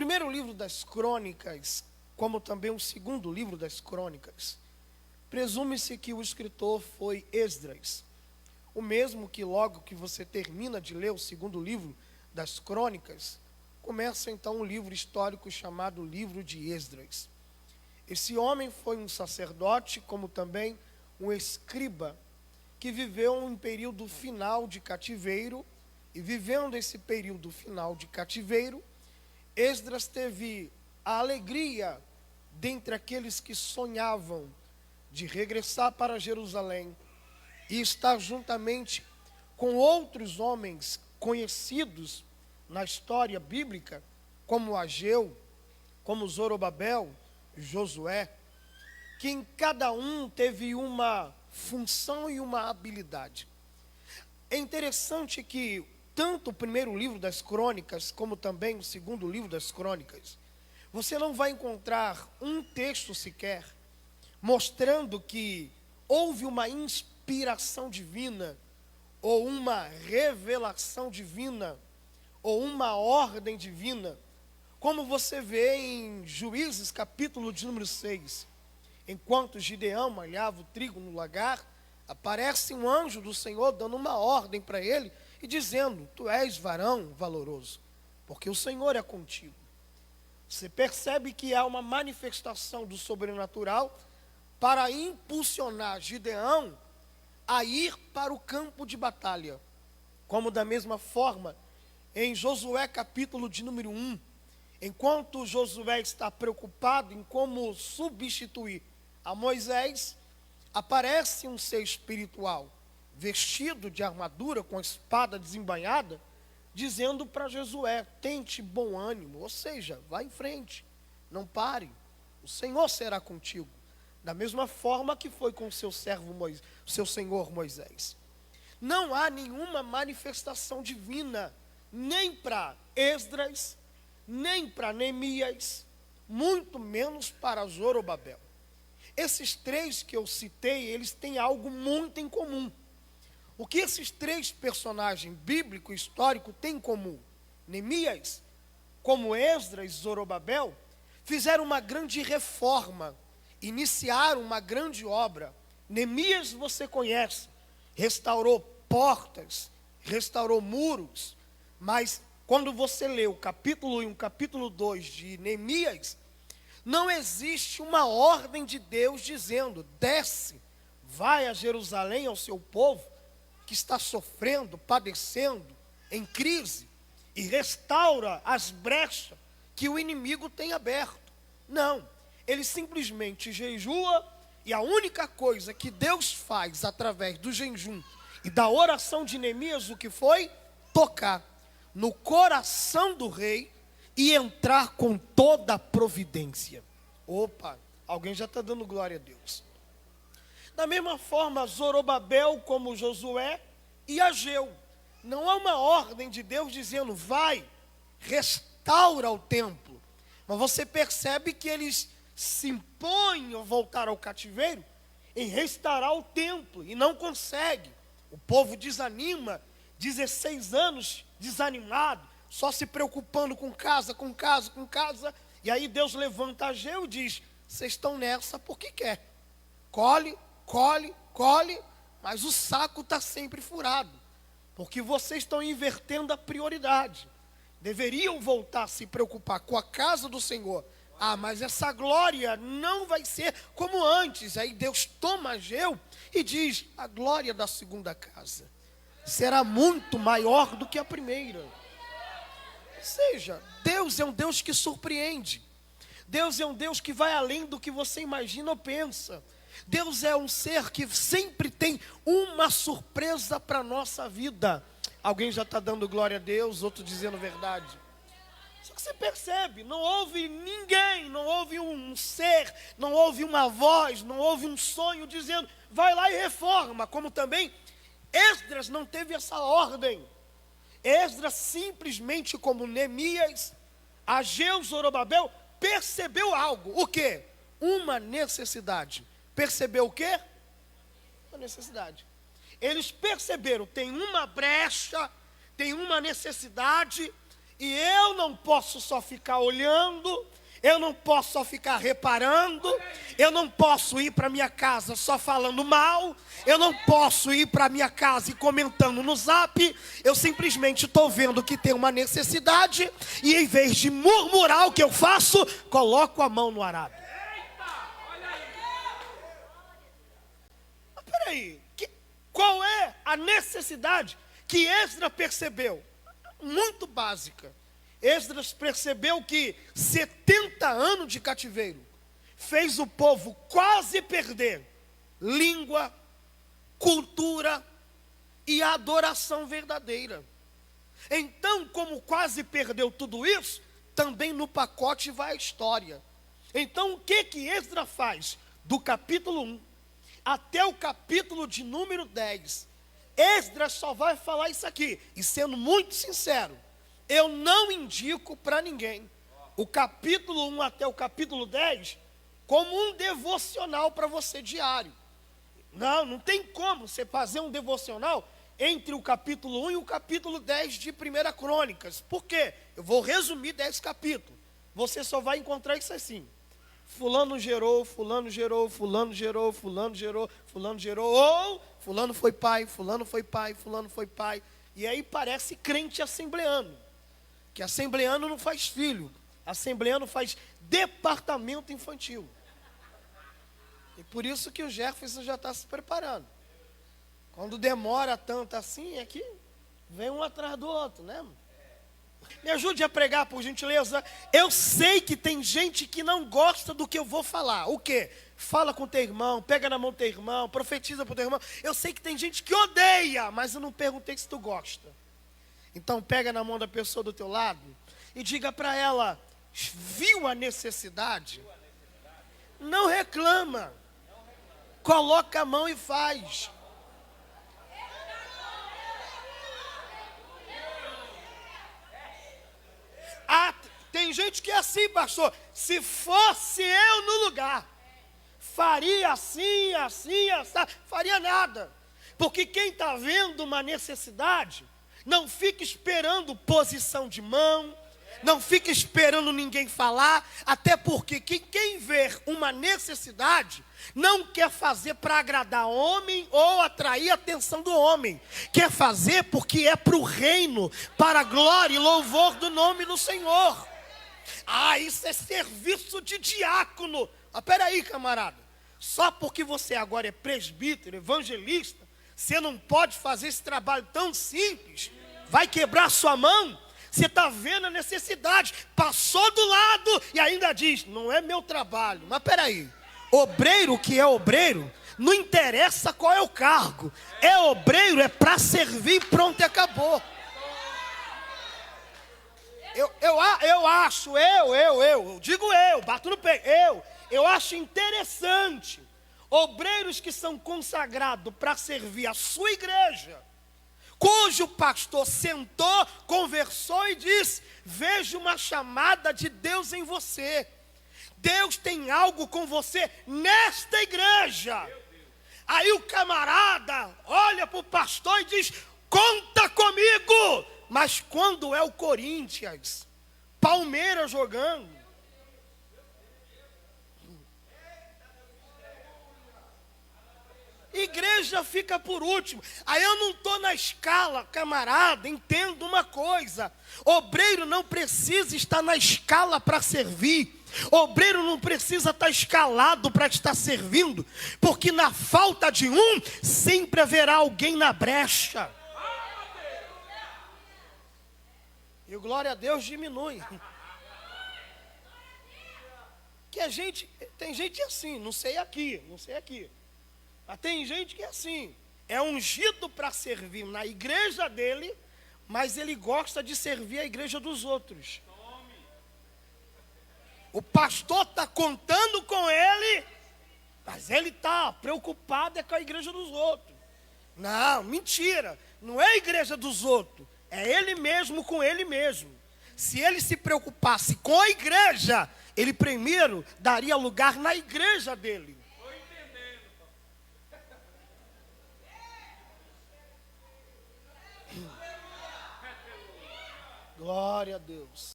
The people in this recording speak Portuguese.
primeiro livro das Crônicas, como também o segundo livro das Crônicas, presume-se que o escritor foi Esdras, o mesmo que logo que você termina de ler o segundo livro das Crônicas, começa então um livro histórico chamado Livro de Esdras. Esse homem foi um sacerdote, como também um escriba, que viveu um período final de cativeiro, e vivendo esse período final de cativeiro, Esdras teve a alegria, dentre aqueles que sonhavam, de regressar para Jerusalém e estar juntamente com outros homens conhecidos na história bíblica, como Ageu, como Zorobabel, Josué, que em cada um teve uma função e uma habilidade. É interessante que tanto o primeiro livro das Crônicas, como também o segundo livro das Crônicas, você não vai encontrar um texto sequer mostrando que houve uma inspiração divina, ou uma revelação divina, ou uma ordem divina, como você vê em Juízes, capítulo de número 6. Enquanto Gideão malhava o trigo no lagar, aparece um anjo do Senhor dando uma ordem para ele e dizendo: tu és varão valoroso, porque o Senhor é contigo. Você percebe que há uma manifestação do sobrenatural para impulsionar Gideão a ir para o campo de batalha. Como da mesma forma, em Josué capítulo de número 1, enquanto Josué está preocupado em como substituir a Moisés, aparece um ser espiritual, vestido de armadura, com a espada desembainhada, dizendo para Josué: tente bom ânimo, ou seja, vá em frente, não pare, o Senhor será contigo. Da mesma forma que foi com o seu servo Moisés, seu senhor Moisés. Não há nenhuma manifestação divina, nem para Esdras, nem para Neemias, muito menos para Zorobabel. Esses três que eu citei, eles têm algo muito em comum. O que esses três personagens bíblico e histórico têm em comum? Neemias, como Esdras e Zorobabel, fizeram uma grande reforma, iniciaram uma grande obra. Neemias você conhece, restaurou portas, restaurou muros, mas quando você lê o capítulo 1, capítulo 2 de Neemias, não existe uma ordem de Deus dizendo: desce, vai a Jerusalém ao seu povo, que está sofrendo, padecendo, em crise, e restaura as brechas que o inimigo tem aberto. Não, ele simplesmente jejua, e a única coisa que Deus faz através do jejum e da oração de Neemias, o que foi? Tocar no coração do rei e entrar com toda a providência. Opa, alguém já está dando glória a Deus. Da mesma forma, Zorobabel, como Josué e Ageu, não há uma ordem de Deus dizendo: vai, restaura o templo. Mas você percebe que eles se impõem a voltar ao cativeiro em restaurar o templo, e não consegue. O povo desanima, 16 anos desanimado, só se preocupando com casa, e aí Deus levanta Ageu e diz: vocês estão nessa porque quer. Colhe, mas o saco está sempre furado, porque vocês estão invertendo a prioridade. Deveriam voltar a se preocupar com a casa do Senhor. Ah, mas essa glória não vai ser como antes. Aí Deus toma Ageu e diz: a glória da segunda casa será muito maior do que a primeira. Ou seja, Deus é um Deus que surpreende. Deus é um Deus que vai além do que você imagina ou pensa. Deus é um ser que sempre tem uma surpresa para a nossa vida. Alguém já está dando glória a Deus, outro dizendo verdade. Só que você percebe, não houve ninguém, não houve um ser, não houve uma voz, não houve um sonho dizendo: vai lá e reforma. Como também Esdras não teve essa ordem. Esdras simplesmente, como Neemias, Ageu, Zorobabel, percebeu algo. O quê? Uma necessidade. Percebeu o quê? Uma necessidade. Eles perceberam: tem uma brecha, tem uma necessidade, E eu não posso só ficar olhando, eu não posso só ficar reparando, eu não posso ir para minha casa só falando mal, eu não posso ir para minha casa e comentando no zap. Eu simplesmente estou vendo que tem uma necessidade e em vez de murmurar, o que eu faço? Coloco a mão no arado. Mas peraí, qual é a necessidade que Esdras percebeu? Muito básica. Esdras percebeu que 70 anos de cativeiro fez o povo quase perder língua, cultura e adoração verdadeira. Então, como quase perdeu tudo isso, também no pacote vai a história. Então, o que Esdras faz? Do capítulo 1 até o capítulo de número 10, Esdras só vai falar isso aqui. E sendo muito sincero, eu não indico para ninguém o capítulo 1 até o capítulo 10 como um devocional para você diário. Não tem como você fazer um devocional entre o capítulo 1 e o capítulo 10 de 1 Crônicas. Por quê? Eu vou resumir 10 capítulos. Você só vai encontrar isso assim. Fulano gerou, fulano gerou, fulano gerou, fulano gerou, fulano gerou. Ou fulano foi pai, fulano foi pai, fulano foi pai. E aí parece crente assembleano. Que assembleano não faz filho. Assembleano faz departamento infantil. E por isso que o Jefferson já está se preparando. Quando demora tanto assim, é que vem um atrás do outro, né? Me ajude a pregar, por gentileza. Eu sei que tem gente que não gosta do que eu vou falar. O quê? Fala com teu irmão, pega na mão do teu irmão, profetiza para o teu irmão. Eu sei que tem gente que odeia, mas eu não perguntei se tu gosta. Então pega na mão da pessoa do teu lado e diga para ela: viu a necessidade? Não reclama. Coloca a mão e faz. Ah, tem gente que é assim, pastor. Se fosse eu no lugar, faria assim, assim, assim, faria nada. Porque quem está vendo uma necessidade, não fica esperando posição de mão, não fica esperando ninguém falar, até porque quem vê uma necessidade, não quer fazer para agradar homem ou atrair a atenção do homem, quer fazer porque é para o reino, para a glória e louvor do nome do Senhor. Ah, isso é serviço de diácono. Ah, peraí, camarada, só porque você agora é presbítero, evangelista, você não pode fazer esse trabalho tão simples? Vai quebrar sua mão? Você está vendo a necessidade, passou do lado e ainda diz: não é meu trabalho. Mas peraí, obreiro que é obreiro, não interessa qual é o cargo, é obreiro, é para servir, pronto e acabou. Eu digo bato no peito, eu acho interessante obreiros que são consagrados para servir a sua igreja, cujo pastor sentou, conversou e disse: vejo uma chamada de Deus em você. Deus tem algo com você nesta igreja. Aí o camarada olha para o pastor e diz: conta comigo. Mas quando é o Corinthians, Palmeiras jogando, igreja fica por último. Aí eu não estou na escala, camarada, entenda uma coisa: obreiro não precisa estar na escala para servir. Obreiro não precisa estar escalado para estar servindo, porque na falta de um, sempre haverá alguém na brecha. E o glória a Deus diminui. Que a gente, tem gente assim, não sei aqui. Mas tem gente que é assim, é ungido para servir na igreja dele, mas ele gosta de servir a igreja dos outros. O pastor está contando com ele, mas ele está preocupado com a igreja dos outros. Não, mentira, não é a igreja dos outros, é ele mesmo com ele mesmo. Se ele se preocupasse com a igreja, ele primeiro daria lugar na igreja dele. Glória a Deus.